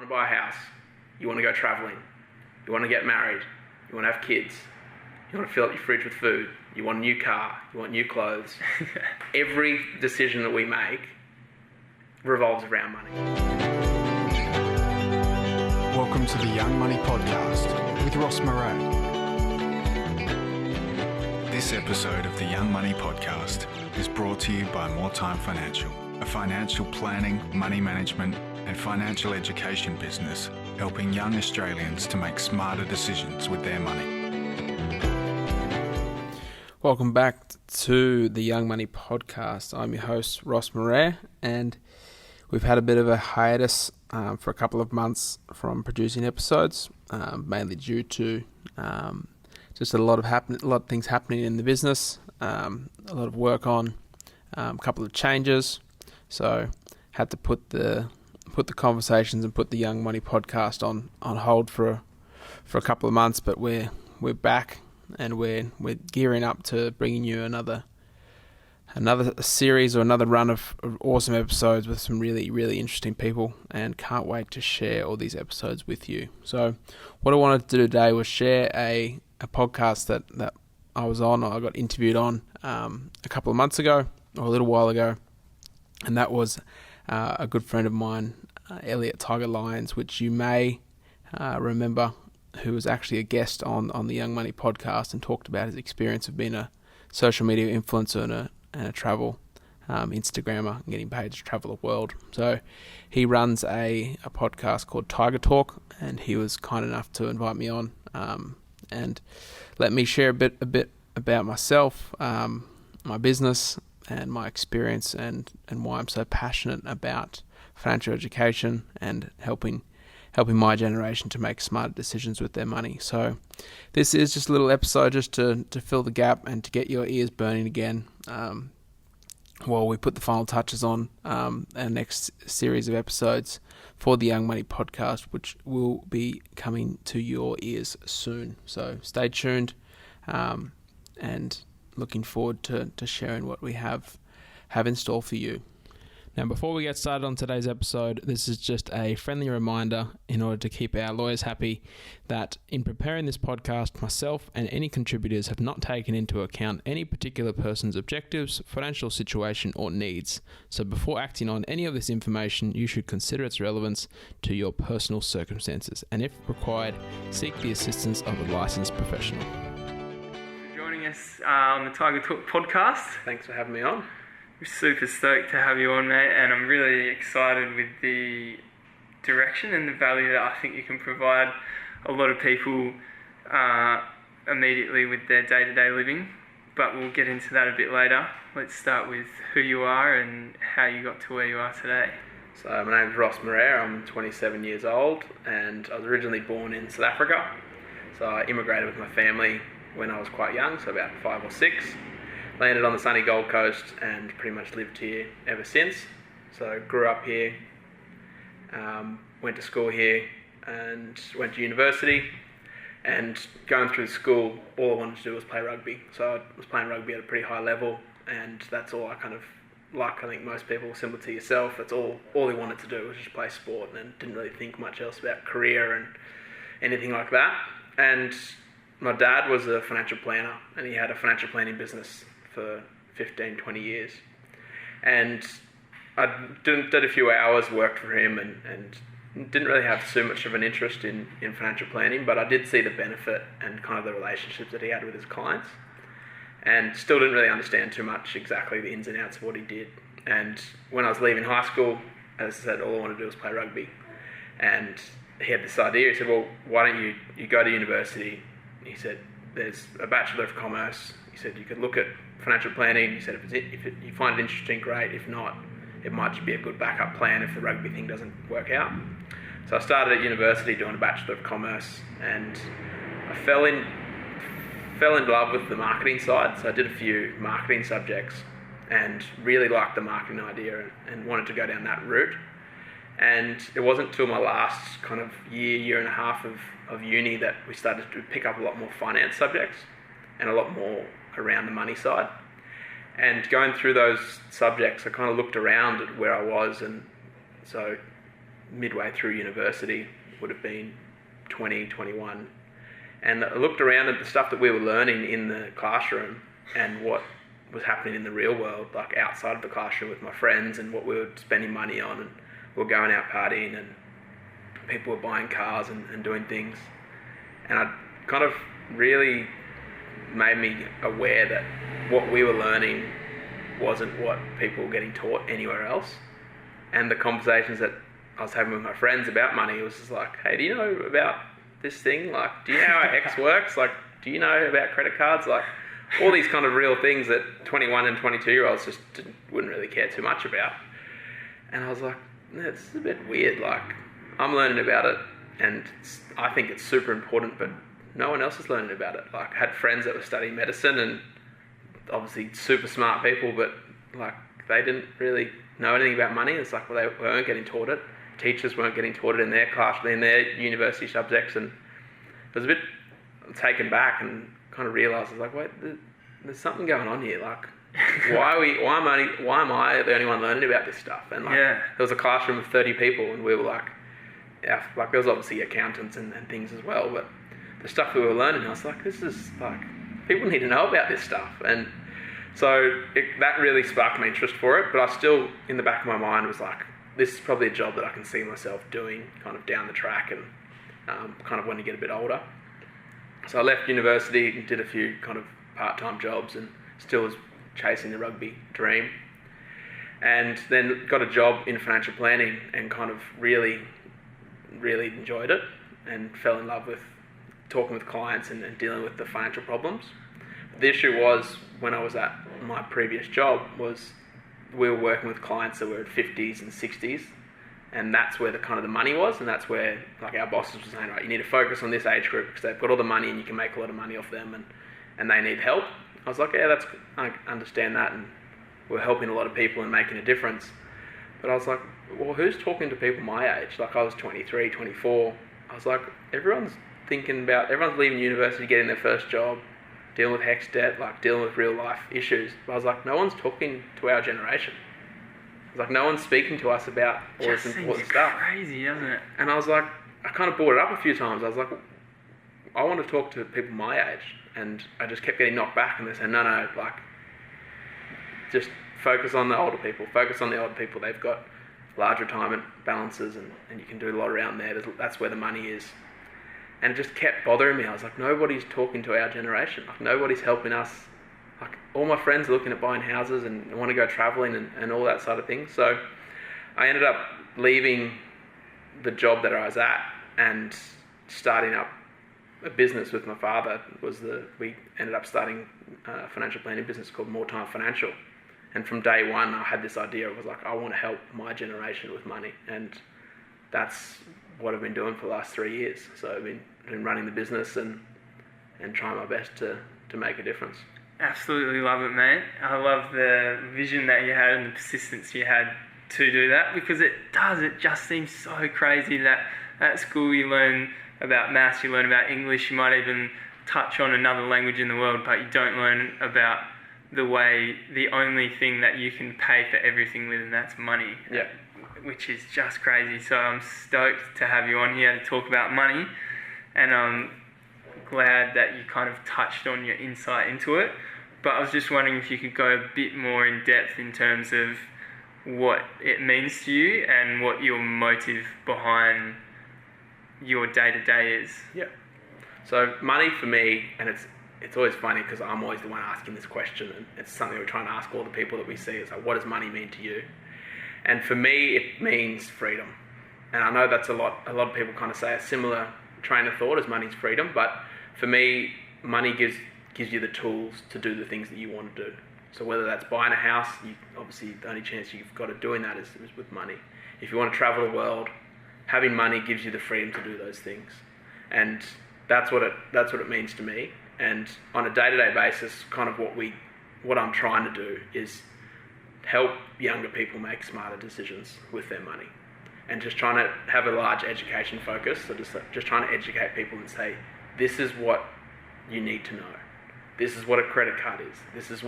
want to buy a house, you want to go travelling, you want to get married, you want to have kids, you want to fill up your fridge with food, you want a new car, you want new clothes. Every decision that we make revolves around money. Welcome to the Young Money Podcast with Ross Marais. This episode of the Young Money Podcast is brought to you by More Time Financial, a financial planning, money management and financial education business helping young Australians to make smarter decisions with their money. Welcome back to the Young Money Podcast. I'm your host, Ross Marais, and we've had a bit of a hiatus for a couple of months from producing episodes, mainly due to just a lot of things happening in the business, a lot of work on a couple of changes. So had to put the conversations and put the Young Money Podcast on hold for a couple of months, but we're back and we're gearing up to bringing you another series or another run of awesome episodes with some really, really interesting people, and can't wait to share all these episodes with you. So what I wanted to do today was share a podcast that I was on, or I got interviewed on a couple of months ago, or a little while ago, and that was a good friend of mine, Elliot Tiger Lyons, which you may remember, who was actually a guest on the Young Money Podcast and talked about his experience of being a social media influencer and a travel Instagrammer and getting paid to travel the world. So he runs a podcast called Tiger Talk, and he was kind enough to invite me on and let me share a bit about myself, my business, and my experience, and why I'm so passionate about financial education and helping my generation to make smarter decisions with their money. So this is just a little episode just to fill the gap and to get your ears burning again while we put the final touches on our next series of episodes for the Young Money Podcast, which will be coming to your ears soon. So stay tuned and looking forward to sharing what we have in store for you. Now, before we get started on today's episode, this is just a friendly reminder in order to keep our lawyers happy that in preparing this podcast, myself and any contributors have not taken into account any particular person's objectives, financial situation, or needs. So before acting on any of this information, you should consider its relevance to your personal circumstances, and if required, seek the assistance of a licensed professional. For joining us on the Tiger Talk podcast. Thanks for having me on. We're super stoked to have you on, mate, and I'm really excited with the direction and the value that I think you can provide a lot of people immediately with their day-to-day living, but we'll get into that a bit later. Let's start with who you are and how you got to where you are today. So my name's Ross Marais, I'm 27 years old, and I was originally born in South Africa. So I immigrated with my family when I was quite young, so about 5 or 6. Landed on the sunny Gold Coast and pretty much lived here ever since. So grew up here, went to school here and went to university, and going through school, all I wanted to do was play rugby. So I was playing rugby at a pretty high level, and that's all I kind of like. I think most people, similar to yourself, that's all they wanted to do was just play sport, and didn't really think much else about career and anything like that. And my dad was a financial planner, and he had a financial planning business for 15, 20 years. And I did a few hours, worked for him, and didn't really have too much of an interest in financial planning, but I did see the benefit and kind of the relationships that he had with his clients, and still didn't really understand too much exactly the ins and outs of what he did. And when I was leaving high school, as I said, all I wanted to do was play rugby. And he had this idea. He said, well, why don't you go to university? He said, there's a Bachelor of Commerce. He said, you could look at financial planning. He said, if you find it interesting, great. If not, it might just be a good backup plan if the rugby thing doesn't work out. So I started at university doing a Bachelor of Commerce, and I fell in love with the marketing side. So I did a few marketing subjects and really liked the marketing idea and wanted to go down that route. And it wasn't until my last kind of year and a half of uni that we started to pick up a lot more finance subjects and a lot more around the money side. And going through those subjects, I kind of looked around at where I was, and so midway through university, would have been 20, 21. And I looked around at the stuff that we were learning in the classroom and what was happening in the real world, like outside of the classroom with my friends, and what we were spending money on, and we were going out partying, and people were buying cars and doing things. And I kind of really made me aware that what we were learning wasn't what people were getting taught anywhere else. And the conversations that I was having with my friends about money was just like, hey, do you know about this thing? Like, do you know how X works? Like, do you know about credit cards? Like, all these kind of real things that 21 and 22-year-olds just wouldn't really care too much about. And I was like, this is a bit weird. Like, I'm learning about it, and I think it's super important, but no one else is learning about it. Like, I had friends that were studying medicine, and obviously super smart people, but like, they didn't really know anything about money. It's like, well, they weren't getting taught it. Teachers weren't getting taught it in their class, in their university subjects, and I was a bit taken back and kind of realised, I was like, wait, there's something going on here. Like, why am I the only one learning about this stuff? And like, there was a classroom of 30 people, and we were like, yeah, like there was obviously accountants and things as well, but the stuff we were learning, I was like, this is like, people need to know about this stuff. And so that really sparked my interest for it, but I still, in the back of my mind, was like, this is probably a job that I can see myself doing kind of down the track, and kind of when you get a bit older. So I left university and did a few kind of part-time jobs, and still was chasing the rugby dream. And then got a job in financial planning and kind of really, really enjoyed it, and fell in love with talking with clients and dealing with the financial problems. The issue was, when I was at my previous job, was we were working with clients that were at 50s and 60s, and that's where the kind of the money was, and that's where like our bosses were saying, right, you need to focus on this age group because they've got all the money and you can make a lot of money off them, and they need help. I was like, yeah, I understand that, and we're helping a lot of people and making a difference. But I was like, well, who's talking to people my age? Like, I was 23, 24. I was like, everyone's leaving university, getting their first job, dealing with HECS debt, like dealing with real life issues. But I was like, no one's talking to our generation. I was like, no one's speaking to us about all this important stuff. Crazy, doesn't it? And I was like, I kind of brought it up a few times. I was like, I want to talk to people my age. And I just kept getting knocked back, and they said, no, like, just focus on the older people. Focus on the older people. They've got large retirement balances, and you can do a lot around there. That's where the money is. And it just kept bothering me. I was like, nobody's talking to our generation. Like, nobody's helping us. Like, all my friends are looking at buying houses and want to go travelling and all that side of things. So I ended up leaving the job that I was at and starting up a business with my father. We ended up starting a financial planning business called More Time Financial. And from day one, I had this idea. I was like, I want to help my generation with money. And that's what I've been doing for the last 3 years. So I've been running the business and trying my best to make a difference. Absolutely love it, mate. I love the vision that you had and the persistence you had to do that, because it just seems so crazy that at school you learn about maths, you learn about English, you might even touch on another language in the world, but you don't learn about the only thing that you can pay for everything with, and that's money. Yeah. Which is just crazy. So I'm stoked to have you on here to talk about money, and I'm glad that you kind of touched on your insight into it. But I was just wondering if you could go a bit more in depth in terms of what it means to you and what your motive behind your day-to-day is. Yeah. So money for me, and it's always funny because I'm always the one asking this question, and it's something we're trying to ask all the people that we see. It's like, what does money mean to you? And for me, it means freedom. And I know that's a lot of people kind of say a similar train of thought as money's freedom, but for me, money gives you the tools to do the things that you want to do. So whether that's buying a house, obviously the only chance you've got of doing that is with money. If you want to travel the world, having money gives you the freedom to do those things. And that's what it means to me. And on a day-to-day basis, kind of what I'm trying to do is help younger people make smarter decisions with their money, and just trying to have a large education focus. So just trying to educate people and say, this is what you need to know. This is what a credit card is. This is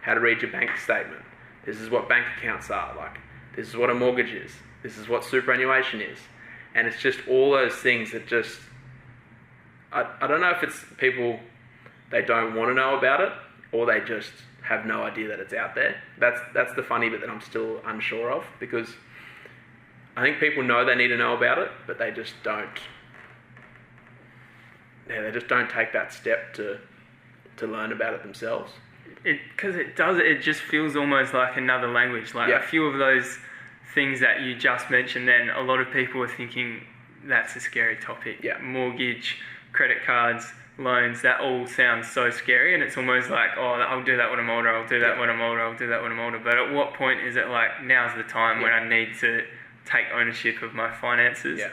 how to read your bank statement. This is what bank accounts are like. This is what a mortgage is. This is what superannuation is. And it's just all those things that just, I don't know if it's people, they don't want to know about it, or they just have no idea that it's out there. That's the funny bit that I'm still unsure of, because I think people know they need to know about it, but they just don't. Yeah, they just don't take that step to learn about it themselves. Because it just feels almost like another language. Like a few of those things that you just mentioned, then a lot of people are thinking that's a scary topic. Yeah. Mortgage, credit cards, loans, that all sounds so scary, and it's almost like, oh, I'll do that when I'm older, I'll do that when I'm older, I'll do that when I'm older. But at what point is it like, now's the time when I need to take ownership of my finances? Yeah.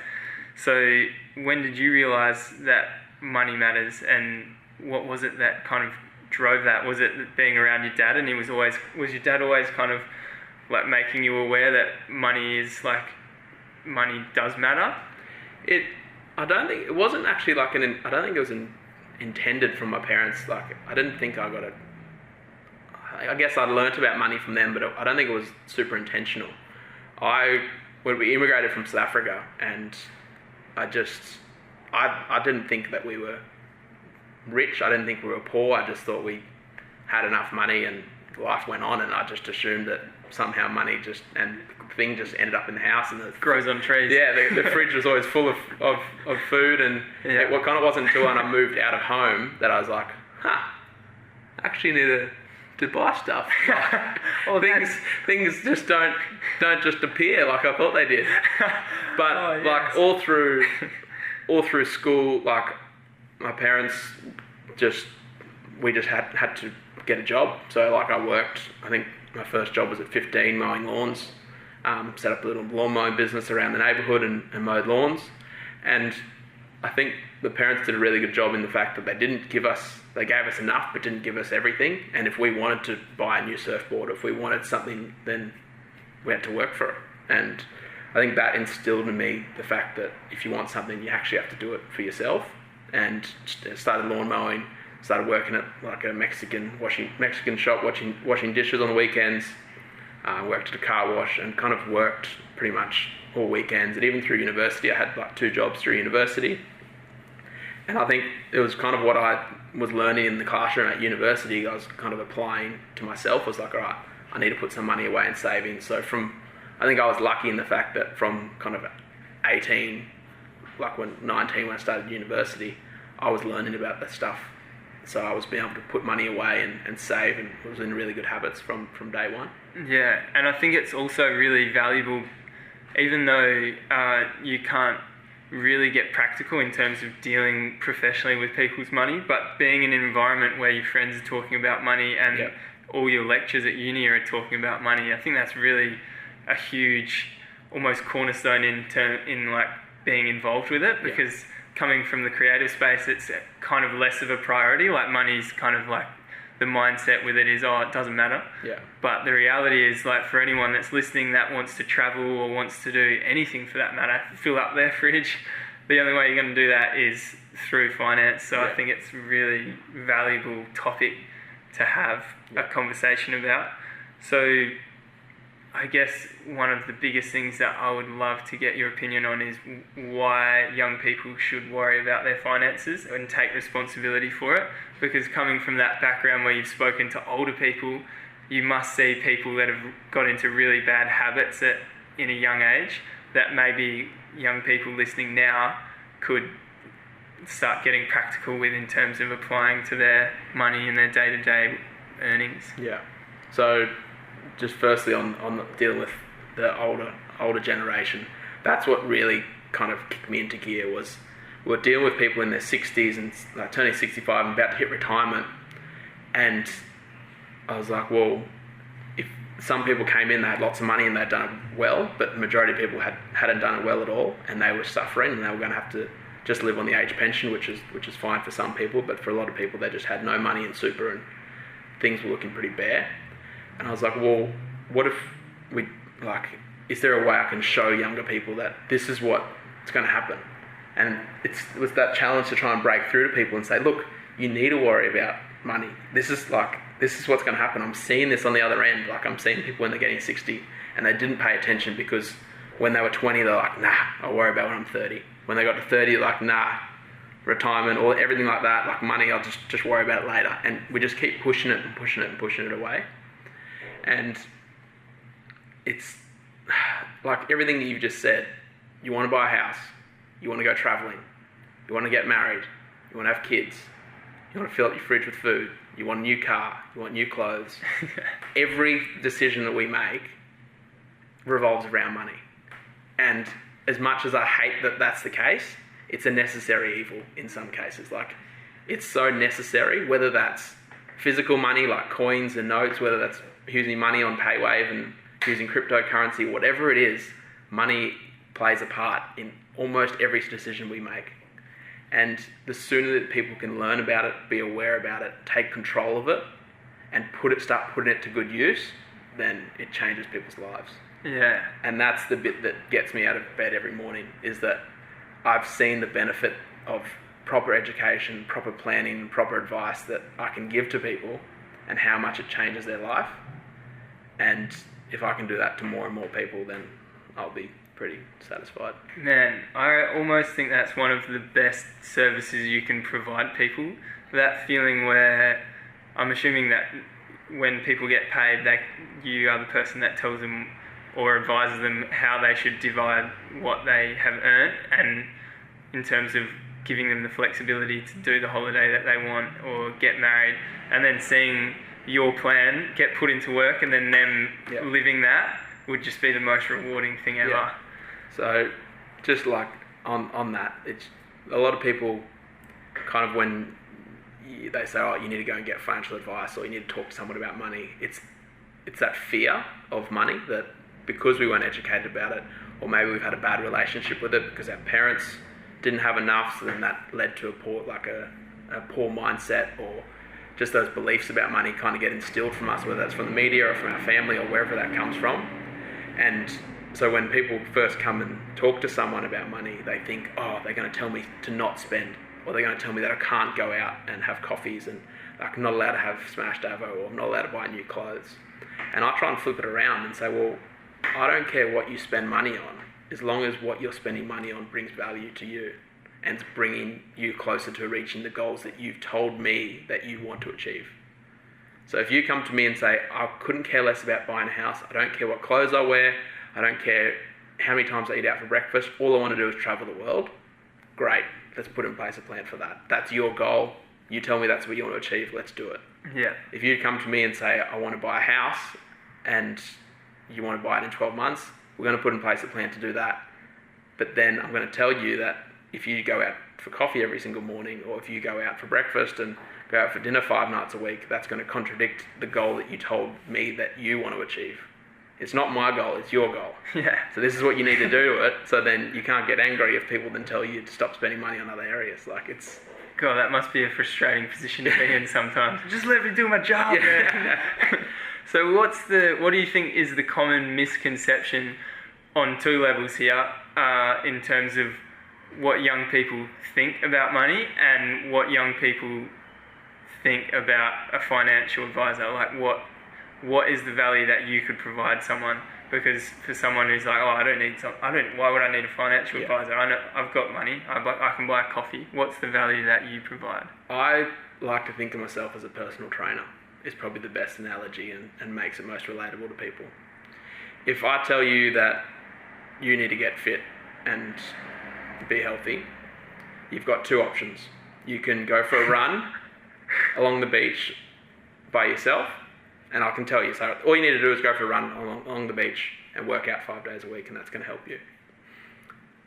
So when did you realise that money matters, and what was it that kind of drove that? Was it being around your dad, and was your dad always kind of like making you aware that money does matter? I don't think it wasn't actually like I don't think it was intended from my parents. Like, I didn't think I guess I learnt about money from them, but I don't think it was super intentional. When we immigrated from South Africa, and I didn't think that we were rich. I didn't think we were poor. I just thought we had enough money and life went on, and I just assumed that somehow money just ended up in the house, and it grows on trees. Yeah, the fridge was always full of food, and it kind of wasn't until I moved out of home that I was like, I actually need to buy stuff. Well, things just don't just appear like I thought they did. But like all through school, like my parents we just had to get a job. So like I worked, I think my first job was at 15 mowing lawns. Set up a little lawn mowing business around the neighbourhood and mowed lawns. And I think the parents did a really good job in the fact that they gave us enough but didn't give us everything. And if we wanted to buy a new surfboard, if we wanted something, then we had to work for it. And I think that instilled in me the fact that if you want something, you actually have to do it for yourself. And started lawn mowing, started working at like a Mexican shop, washing dishes on the weekends. Worked at a car wash, and kind of worked pretty much all weekends. And even through university, I had like 2 jobs through university. And I think it was kind of what I was learning in the classroom at university, I was kind of applying to myself. I was like, all right, I need to put some money away in savings. So I think I was lucky in the fact that from kind of 18, like 19 when I started university, I was learning about that stuff. So I was being able to put money away and save, and was in really good habits from day one. Yeah, and I think it's also really valuable, even though you can't really get practical in terms of dealing professionally with people's money, but being in an environment where your friends are talking about money and all your lectures at uni are talking about money, I think that's really a huge, almost cornerstone in like being involved with it, because coming from the creative space, it's kind of less of a priority. Like money's kind of like, the mindset with it is, it doesn't matter. Yeah. But the reality is, like, for anyone that's listening that wants to travel or wants to do anything for that matter, fill up their fridge, the only way you're going to do that is through finance. So I think it's a really valuable topic to have a conversation about. So I guess one of the biggest things that I would love to get your opinion on is why young people should worry about their finances and take responsibility for it. Because coming from that background where you've spoken to older people, you must see people that have got into really bad habits in a young age that maybe young people listening now could start getting practical with in terms of applying to their money and their day-to-day earnings. Yeah. So just firstly on dealing with the older generation, that's what really kind of kicked me into gear. Was we're dealing with people in their 60s and like turning 65 and about to hit retirement, and I was like, well, if some people came in, they had lots of money and they'd done it well, but the majority of people hadn't done it well at all, and they were suffering, and they were going to have to just live on the age pension, which is fine for some people, but for a lot of people they just had no money in super and things were looking pretty bare. And I was like, well, what if is there a way I can show younger people that this is what's going to happen? And it was that challenge to try and break through to people and say, look, you need to worry about money. This is what's going to happen. I'm seeing this on the other end. Like, I'm seeing people when they're getting 60 and they didn't pay attention because When they were 20, they're like, nah, I'll worry about when I'm 30. When they got to 30, they're like, nah, retirement or everything like that, like money, I'll just worry about it later. And we just keep pushing it and pushing it and pushing it away. And it's like everything that you've just said. You want to buy a house, you want to go traveling, you want to get married, you want to have kids, you want to fill up your fridge with food, you want a new car, you want new clothes. Every decision that we make revolves around money. And as much as I hate that that's the case, it's a necessary evil in some cases. Like, it's so necessary, whether that's physical money like coins and notes, whether that's using money on PayWave and using cryptocurrency, whatever it is, money plays a part in almost every decision we make. And the sooner that people can learn about it, be aware about it, take control of it, and start putting it to good use, then it changes people's lives. Yeah. And that's the bit that gets me out of bed every morning, is that I've seen the benefit of proper education, proper planning, proper advice that I can give to people and how much it changes their life. And if I can do that to more and more people, then I'll be pretty satisfied. Man, I almost think that's one of the best services you can provide people. That feeling where I'm assuming that when people get paid, you are the person that tells them or advises them how they should divide what they have earned, and in terms of giving them the flexibility to do the holiday that they want or get married, and then seeing your plan get put into work and then them living that would just be the most rewarding thing ever. Yeah. So just like on that, it's a lot of people kind of when they say, oh, you need to go and get financial advice or you need to talk to someone about money, it's that fear of money that because we weren't educated about it, or maybe we've had a bad relationship with it because our parents didn't have enough, so then that led to a poor mindset, or just those beliefs about money kind of get instilled from us, whether that's from the media or from our family or wherever that comes from. And so when people first come and talk to someone about money, they think, oh, they're going to tell me to not spend, or they're going to tell me that I can't go out and have coffees, and I'm not allowed to have smashed avo, or I'm not allowed to buy new clothes. And I try and flip it around and say, well, I don't care what you spend money on, as long as what you're spending money on brings value to you and it's bringing you closer to reaching the goals that you've told me that you want to achieve. So if you come to me and say, I couldn't care less about buying a house, I don't care what clothes I wear, I don't care how many times I eat out for breakfast, all I want to do is travel the world, great, let's put in place a plan for that. That's your goal, you tell me that's what you want to achieve, let's do it. Yeah. If you come to me and say, I want to buy a house, and you want to buy it in 12 months, we're going to put in place a plan to do that. But then I'm going to tell you that if you go out for coffee every single morning, or if you go out for breakfast and go out for dinner 5 nights a week, that's going to contradict the goal that you told me that you want to achieve. It's not my goal, it's your goal. Yeah. So this is what you need to do to it, so then you can't get angry if people then tell you to stop spending money on other areas. Like, it's... God, that must be a frustrating position to be in sometimes. Just let me do my job, man. So what do you think is the common misconception on two levels here, in terms of what young people think about money and what young people think about a financial advisor? Like, what is the value that you could provide someone? Because for someone who's like, oh, why would I need a financial advisor? I know I've got money, I can buy a coffee. What's the value that you provide? I like to think of myself as a personal trainer. Is probably the best analogy and makes it most relatable to people. If I tell you that you need to get fit and be healthy, you've got two options. You can go for a run along the beach by yourself, and I can tell you, so all you need to do is go for a run along the beach and work out 5 days a week, and that's going to help you.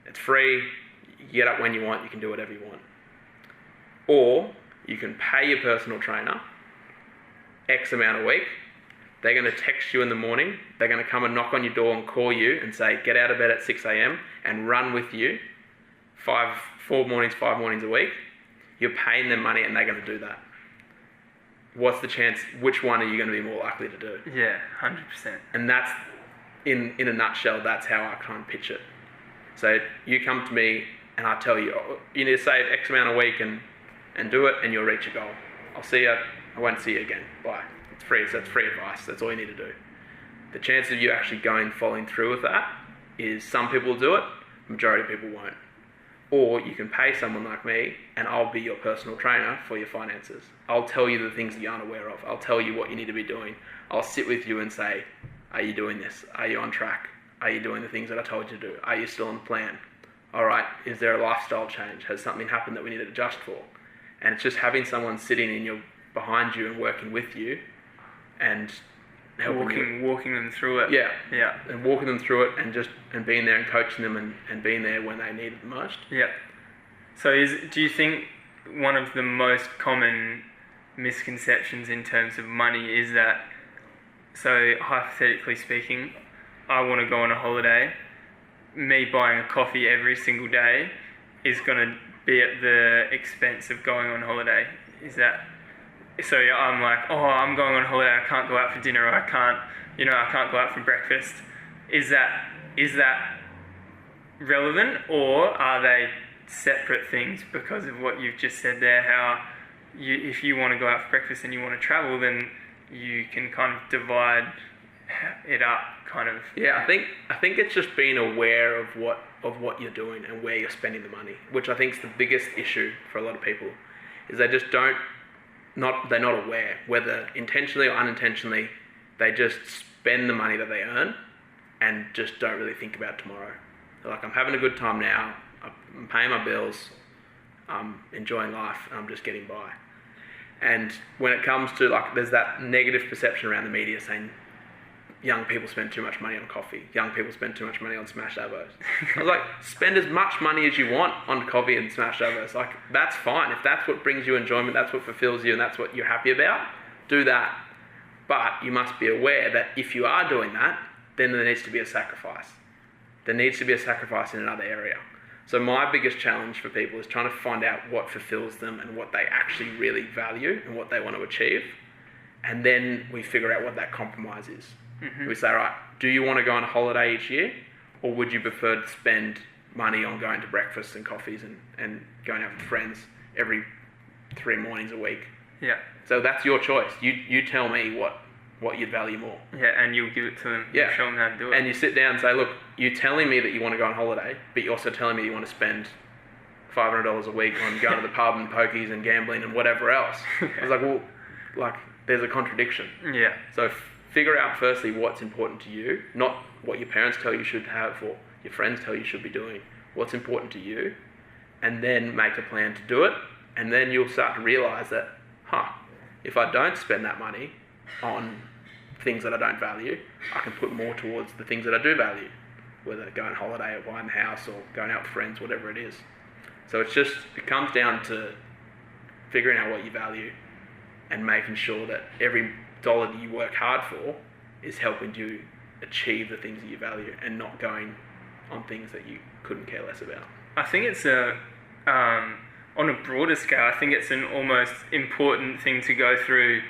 It's free, you get up when you want, you can do whatever you want. Or you can pay your personal trainer X amount a week. They're going to text you in the morning, they're going to come and knock on your door and call you and say, get out of bed at 6 a.m. and run with you 5 mornings a week. You're paying them money and they're going to do that. What's the chance, which one are you going to be more likely to do? Yeah, 100%. And that's, in a nutshell, that's how I try and pitch it. So you come to me and I tell you, oh, you need to save X amount a week and do it and you'll reach your goal. I'll see you, I won't see you again, bye. It's free, so that's free advice, that's all you need to do. The chance of you actually following through with that is some people do it, majority of people won't. Or you can pay someone like me and I'll be your personal trainer for your finances. I'll tell you the things that you aren't aware of. I'll tell you what you need to be doing. I'll sit with you and say, are you doing this? Are you on track? Are you doing the things that I told you to do? Are you still on plan? All right, is there a lifestyle change? Has something happened that we need to adjust for? And it's just having someone sitting behind you and working with you and helping walking them through it. Yeah. And walking them through it and being there and coaching them and being there when they need it the most. Yeah. So do you think one of the most common misconceptions in terms of money is that, so hypothetically speaking, I want to go on a holiday, me buying a coffee every single day is going to be at the expense of going on holiday? Is that... So I'm like, oh, I'm going on holiday, I can't go out for dinner, or I can't go out for breakfast. Is that relevant, or are they separate things because of what you've just said there, how if you want to go out for breakfast and you want to travel, then you can kind of divide it up, kind of. Yeah, I think it's just being aware of what you're doing and where you're spending the money, which I think is the biggest issue for a lot of people, is they just they're not aware, whether intentionally or unintentionally, they just spend the money that they earn and just don't really think about tomorrow. They're like, I'm having a good time now, I'm paying my bills, I'm enjoying life, and I'm just getting by. And when it comes to, like, there's that negative perception around the media saying young people spend too much money on coffee, young people spend too much money on smashed avos. I was like, spend as much money as you want on coffee and smashed avos. Like, that's fine. If that's what brings you enjoyment, that's what fulfills you, and that's what you're happy about, do that. But you must be aware that if you are doing that, then there needs to be a sacrifice. There needs to be a sacrifice in another area. So my biggest challenge for people is trying to find out what fulfills them and what they actually really value and what they want to achieve. And then we figure out what that compromise is. Mm-hmm. We say, right, do you want to go on a holiday each year? Or would you prefer to spend money on going to breakfasts and coffees and going out with friends every 3 mornings a week? Yeah. So that's your choice. You tell me what you'd value more. Yeah, and you'll give it to them. Yeah. You'll show them how to do it. And you sit down and say, look, you're telling me that you want to go on holiday, but you're also telling me you want to spend $500 a week on going to the pub and pokies and gambling and whatever else. I was like, well, like, there's a contradiction. Yeah. So figure out firstly what's important to you, not what your parents tell you should have or your friends tell you should be doing. What's important to you, and then make a plan to do it. And then you'll start to realise that, if I don't spend that money on things that I don't value, I can put more towards the things that I do value, whether going on holiday or buying a house or going out with friends, whatever it is. So it comes down to figuring out what you value and making sure that every dollar that you work hard for is helping you achieve the things that you value and not going on things that you couldn't care less about. I think it's on a broader scale, I think it's an almost important thing to go through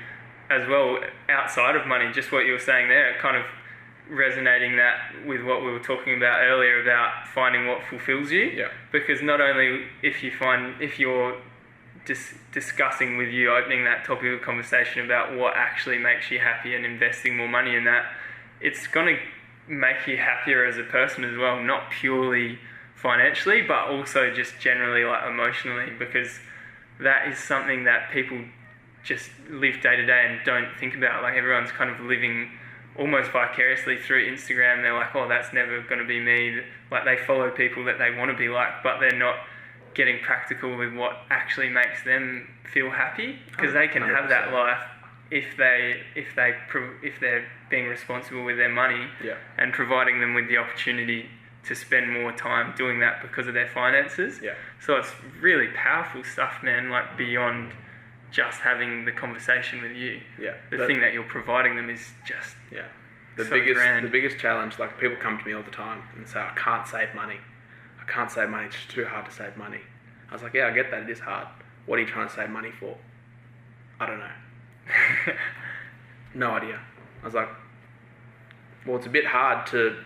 as well, outside of money. Just what you were saying there, kind of resonating that with what we were talking about earlier about finding what fulfills you. Yeah. Because not only if you're discussing with you, opening that topic of conversation about what actually makes you happy and investing more money in that, it's going to make you happier as a person as well, not purely financially, but also just generally, like, emotionally, because that is something that people just live day to day and don't think about. Like, everyone's kind of living almost vicariously through Instagram. They're like, oh, that's never going to be me. Like, they follow people that they want to be like, but they're not getting practical with what actually makes them feel happy, because they can 100%. Have that life if they're being responsible with their money. Yeah. And providing them with the opportunity to spend more time doing that because of their finances. Yeah. So it's really powerful stuff, man, like beyond just having the conversation with you. Yeah. The thing that you're providing them is just the biggest challenge. Like, people come to me all the time and say, I can't save money. It's just too hard to save money. I was like, yeah, I get that, it is hard. What are you trying to save money for? I don't know. No idea. I was like, well, it's a bit hard to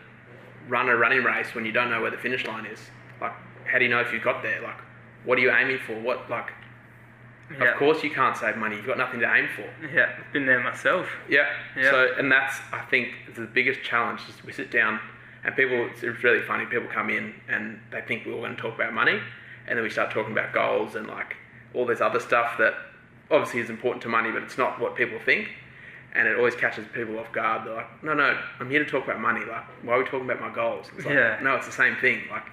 run a running race when you don't know where the finish line is. Like, how do you know if you got there? Like, what are you aiming for? Yeah. Of course you can't save money. You've got nothing to aim for. Yeah, been there myself. Yeah. So, and that's, I think, the biggest challenge is we sit down And it's really funny, people come in and they think we're all going to talk about money, and then we start talking about goals and like all this other stuff that obviously is important to money, but it's not what people think. And it always catches people off guard. They're like, no, I'm here to talk about money. Like, why are we talking about my goals? It's like, no, it's the same thing. Like,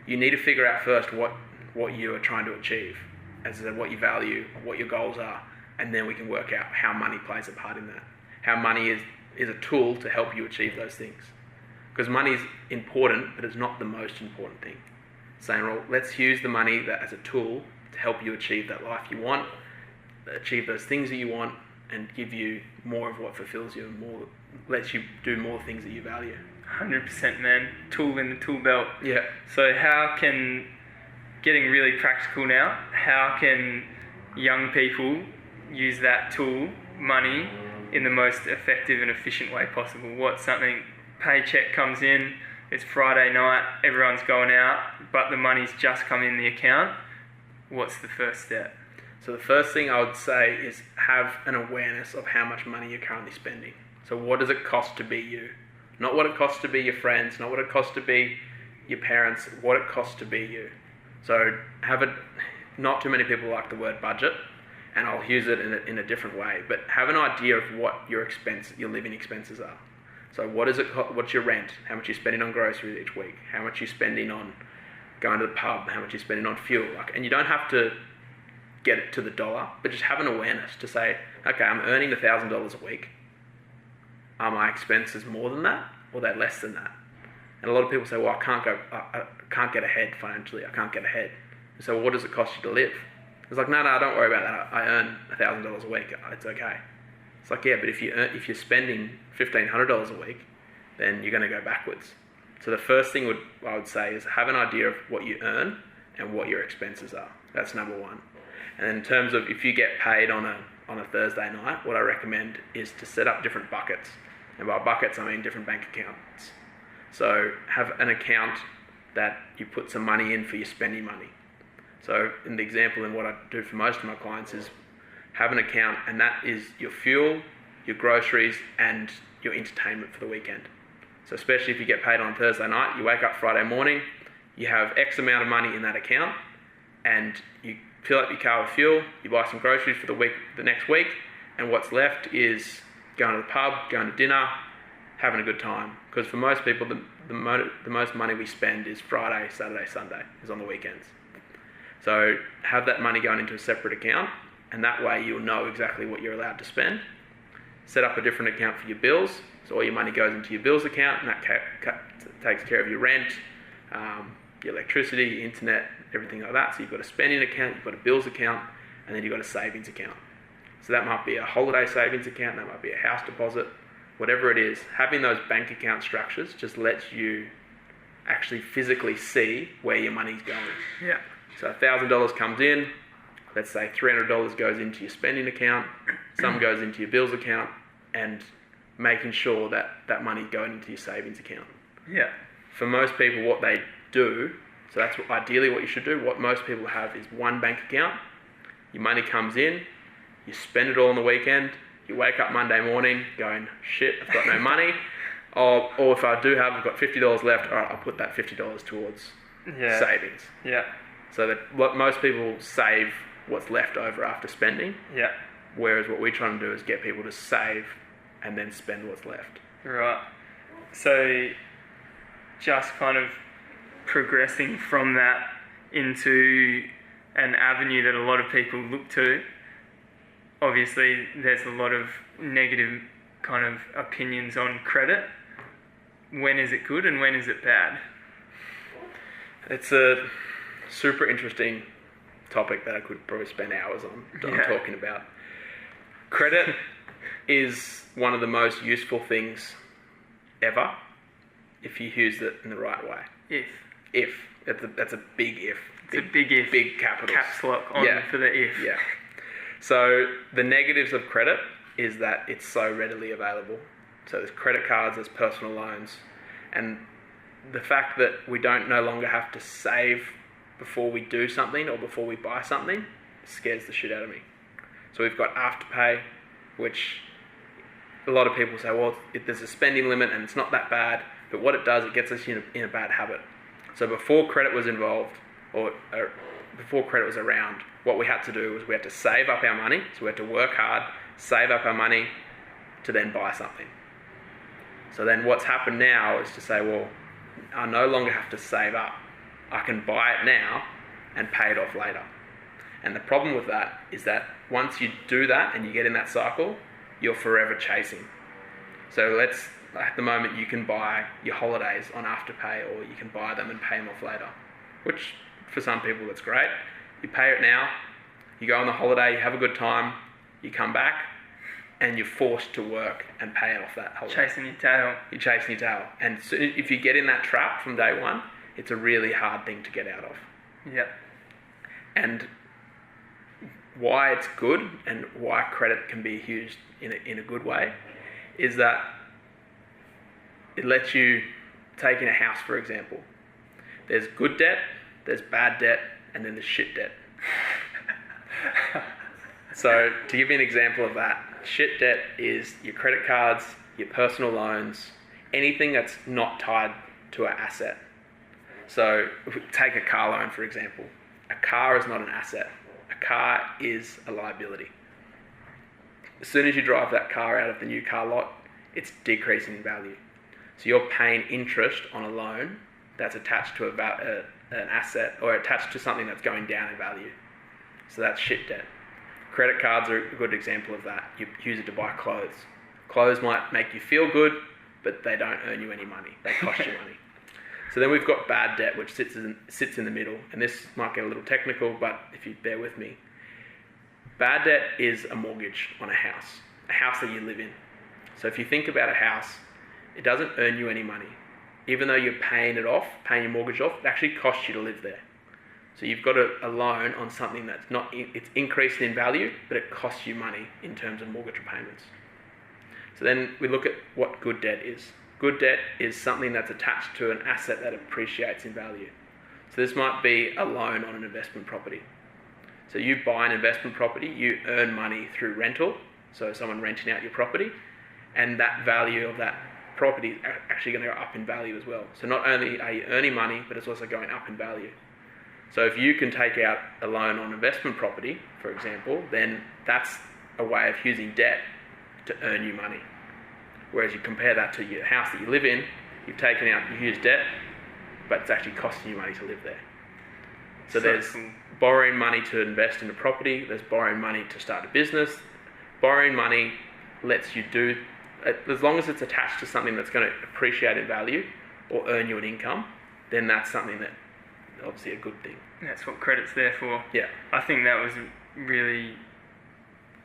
you need to figure out first what you are trying to achieve, as I said, what you value, what your goals are, and then we can work out how money plays a part in that. How money is a tool to help you achieve those things. Because money is important, but it's not the most important thing. Saying, well, let's use the money as a tool to help you achieve that life you want, achieve those things that you want, and give you more of what fulfills you and more lets you do more things that you value. 100%, man. Tool in the tool belt. Yeah. So getting really practical now, how can young people use that tool, money, in the most effective and efficient way possible? What's something, paycheck comes in, it's Friday night, everyone's going out, but the money's just come in the account. What's the first step? So the first thing I would say is have an awareness of how much money you're currently spending. So what does it cost to be you? Not what it costs to be your friends, not what it costs to be your parents, what it costs to be you. So not too many people like the word budget, and I'll use it in a different way, but have an idea of what your living expenses are. So what's your rent? How much you're spending on groceries each week? How much you're spending on going to the pub? How much you're spending on fuel? And you don't have to get it to the dollar, but just have an awareness to say, okay, I'm earning $1,000 a week. Are my expenses more than that, or they're less than that? And a lot of people say, well, I can't get ahead financially. I can't get ahead. So what does it cost you to live? It's like, no, don't worry about that. I earn $1,000 a week. It's okay. It's like, yeah, but if you're spending $1,500 a week, then you're going to go backwards. So the first thing I would say is have an idea of what you earn and what your expenses are. That's number one. And in terms of if you get paid on a Thursday night, what I recommend is to set up different buckets. And by buckets, I mean different bank accounts. So have an account that you put some money in for your spending money. So in the example, and what I do for most of my clients is have an account, and that is your fuel, your groceries, and your entertainment for the weekend. So especially if you get paid on Thursday night, you wake up Friday morning, you have X amount of money in that account, and you fill up your car with fuel, you buy some groceries for the next week, and what's left is going to the pub, going to dinner, having a good time. Because for most people, the most money we spend is Friday, Saturday, Sunday, is on the weekends. So have that money going into a separate account, and that way you'll know exactly what you're allowed to spend. Set up a different account for your bills, so all your money goes into your bills account, and that takes care of your rent, your electricity, your internet, everything like that. So you've got a spending account, you've got a bills account, and then you've got a savings account. So that might be a holiday savings account, that might be a house deposit, whatever it is. Having those bank account structures just lets you actually physically see where your money's going. Yeah. So $1,000 comes in, let's say $300 goes into your spending account, some goes into your bills account, and making sure that that money going into your savings account. Yeah. For most people, what they do, so that's ideally what you should do, what most people have is one bank account. Your money comes in, you spend it all on the weekend, you wake up Monday morning going, shit, I've got no money. Or if I do have, I've got $50 left, all right, I'll put that $50 towards savings. Yeah. So that most people save what's left over after spending. Yeah. Whereas what we're trying to do is get people to save and then spend what's left. Right. So just kind of progressing from that into an avenue that a lot of people look to. Obviously, there's a lot of negative kind of opinions on credit. When is it good and when is it bad? It's a super interesting topic that I could probably spend hours on talking about. Credit is one of the most useful things ever if you use it in the right way. If. That's a big if. It's a big if. Big capitals. Caps lock on for the if. Yeah. So the negatives of credit is that it's so readily available. So there's credit cards, there's personal loans, and the fact that we don't no longer have to save before we do something or before we buy something scares the shit out of me. So we've got Afterpay, which a lot of people say, well, there's a spending limit and it's not that bad. But what it does, it gets us in a bad habit. So before credit was involved, or before credit was around, what we had to do was we had to save up our money. So we had to work hard, save up our money to then buy something. So then what's happened now is to say, well, I no longer have to save up. I can buy it now and pay it off later. And the problem with that is that once you do that and you get in that cycle, you're forever chasing. So at the moment you can buy your holidays on Afterpay, or you can buy them and pay them off later, which for some people that's great. You pay it now, you go on the holiday, you have a good time, you come back and you're forced to work and pay it off that holiday. Chasing your tail. You're chasing your tail. And so if you get in that trap from day one, it's a really hard thing to get out of. Yep. And why it's good and why credit can be used in a good way is that it lets you take in a house, for example. There's good debt, there's bad debt, and then there's shit debt. So to give you an example of that, shit debt is your credit cards, your personal loans, anything that's not tied to an asset. So take a car loan, for example. A car is not an asset. A car is a liability. As soon as you drive that car out of the new car lot, it's decreasing in value. So you're paying interest on a loan that's attached to an asset, or attached to something that's going down in value. So that's shit debt. Credit cards are a good example of that. You use it to buy clothes. Clothes might make you feel good, but they don't earn you any money. They cost you money. So then we've got bad debt, which sits in the middle. And this might get a little technical, but if you bear with me. Bad debt is a mortgage on a house that you live in. So if you think about a house, it doesn't earn you any money. Even though you're paying it off, paying your mortgage off, it actually costs you to live there. So you've got a loan on something that's not, it's increased in value, but it costs you money in terms of mortgage repayments. So then we look at what good debt is. Good debt is something that's attached to an asset that appreciates in value. So this might be a loan on an investment property. So you buy an investment property, you earn money through rental, so someone renting out your property, and that value of that property is actually going to go up in value as well. So not only are you earning money, but it's also going up in value. So if you can take out a loan on investment property, for example, then that's a way of using debt to earn you money. Whereas you compare that to your house that you live in, you've taken out, you use debt, but it's actually costing you money to live there. So there's borrowing money to invest in a property, there's borrowing money to start a business. Borrowing money lets you do, as long as it's attached to something that's going to appreciate in value or earn you an income, then that's something that obviously a good thing. That's what credit's there for. Yeah. I think that was really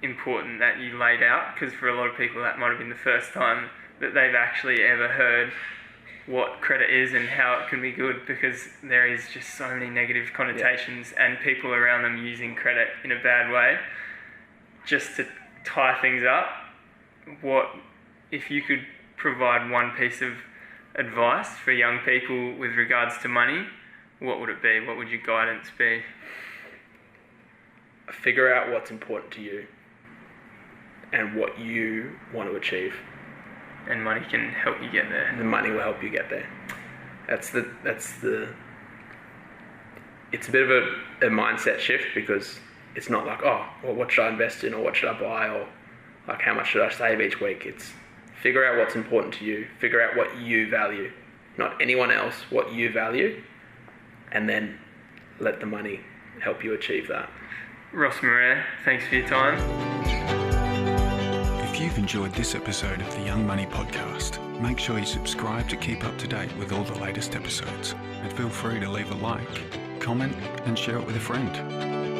important that you laid out, because for a lot of people that might have been the first time that they've actually ever heard what credit is and how it can be good, because there is just so many negative connotations and people around them using credit in a bad way. Just to tie things up, what if you could provide one piece of advice for young people with regards to money, what would it be? What would your guidance be? Figure out what's important to you and what you want to achieve. And money can help you get there. The money will help you get there. It's a bit of a mindset shift, because it's not like, oh, well, what should I invest in, or what should I buy, or like how much should I save each week. It's figure out what's important to you, figure out what you value, not anyone else, what you value, and then let the money help you achieve that. Ross Marais, thanks for your time. If you've enjoyed this episode of the Young Money Podcast, make sure you subscribe to keep up to date with all the latest episodes. And feel free to leave a like, comment, and share it with a friend.